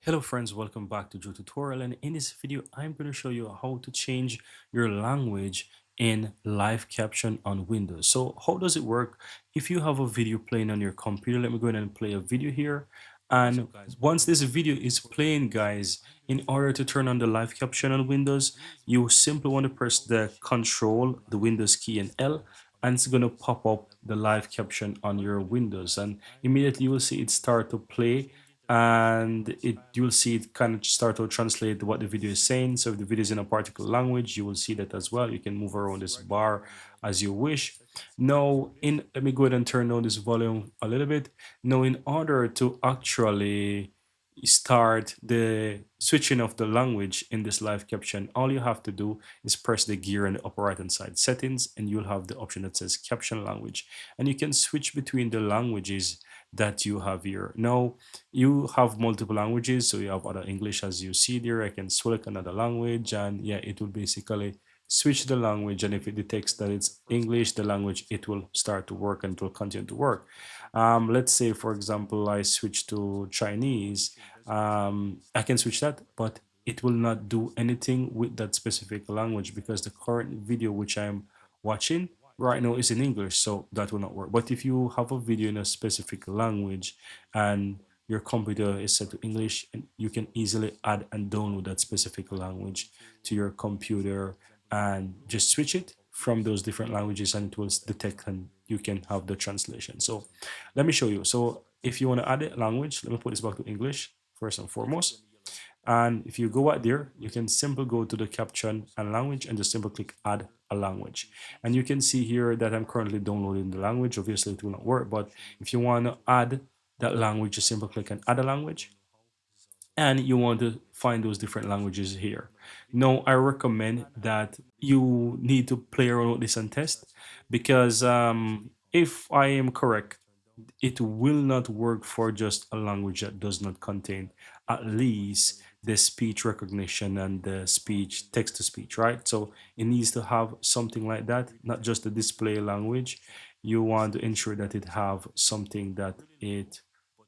Hello friends, welcome back to Joe Tutorial, and in this video I'm going to show you how to change your language in live caption on Windows. So how does it work? If you have a video playing on your computer, let me go ahead and play a video here. And once this video is playing, guys, in order to turn on the live caption on Windows, you simply want to press the Control, the Windows key, and L, and it's going to pop up the live caption on your Windows, and immediately you will see it start to play, and you'll see it kind of start to translate what the video is saying. So if the video is in a particular language, you will see that as well. You can move around this bar as you wish. Now, let me go ahead and turn down this volume a little bit. Now, in order to actually start the switching of the language in this live caption, all you have to do is press the gear in the upper right hand side settings, and you'll have the option that says caption language, and you can switch between the languages that you have here. Now you have multiple languages, so you have other English as you see there. I can select another language, and yeah, it will basically switch the language, and if it detects that it's English, the language, it will start to work and it will continue to work. Let's say for example I switch to Chinese. I can switch that, but it will not do anything with that specific language because the current video which I'm watching right now is in English, so that will not work. But if you have a video in a specific language and your computer is set to English, and you can easily add and download that specific language to your computer and just switch it from those different languages, and it will detect and you can have the translation. So let me show you. So if you want to add a language, let me put this back to English first and foremost. And if you go out there, you can simply go to the caption and language and just simply click add a language. And you can see here that I'm currently downloading the language. Obviously it will not work, but if you want to add that language, just simply click on add a language, and you want to find those different languages here. Now, I recommend that you need to play around with this and test, because if I am correct, it will not work for just a language that does not contain at least the speech recognition and the speech text to speech, right? So it needs to have something like that, not just the display language. You want to ensure that it have something that it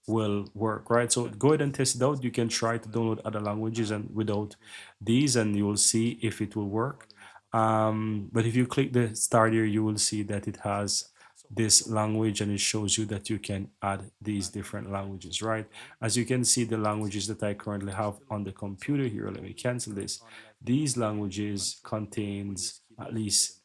will work, right? So go ahead and test it out. You can try to download other languages and without these, and you will see if it will work. But if you click the start here, you will see that it has this language, and it shows you that you can add these different languages, right? As you can see, the languages that I currently have on the computer here, let me cancel this. These languages contains at least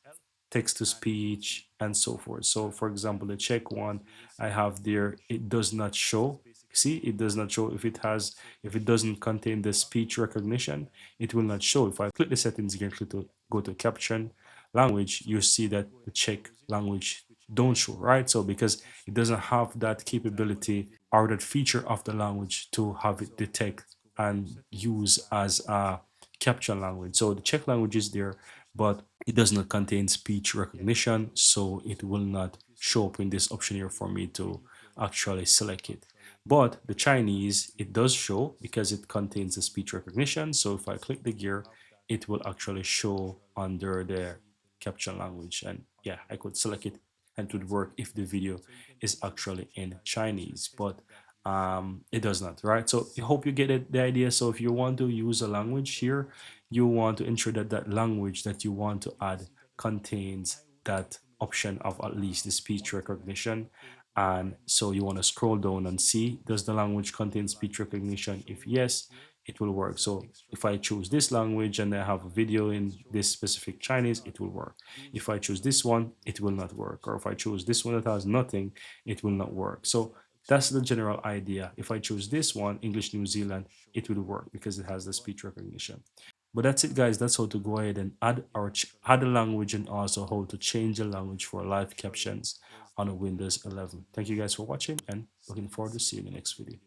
text to speech and so forth. So for example, the Czech one I have there, it does not show. See, it does not show. If it doesn't contain the speech recognition, it will not show. If I click the settings again, click to go to caption language, you see that the Czech language don't show, right? So because it doesn't have that capability or that feature of the language to have it detect and use as a caption language. So the Czech language is there, but it does not contain speech recognition, so it will not show up in this option here for me to actually select it. But the Chinese, it does show because it contains the speech recognition. So if I click the gear, it will actually show under the caption language. And yeah, I could select it and it would work if the video is actually in Chinese, but it does not, right? So I hope you get it, the idea. So if you want to use a language here, you want to ensure that that language that you want to add contains that option of at least the speech recognition. And so you want to scroll down and see, does the language contain speech recognition? If yes, it will work. So if I choose this language and I have a video in this specific Chinese, it will work. If I choose this one, it will not work. Or if I choose this one that has nothing, it will not work. So that's the general idea. If I choose this one, English New Zealand, it will work because it has the speech recognition. But that's it, guys. That's how to go ahead and add a language, and also how to change the language for live captions on a Windows 11. Thank you guys for watching, and looking forward to seeing you in the next video.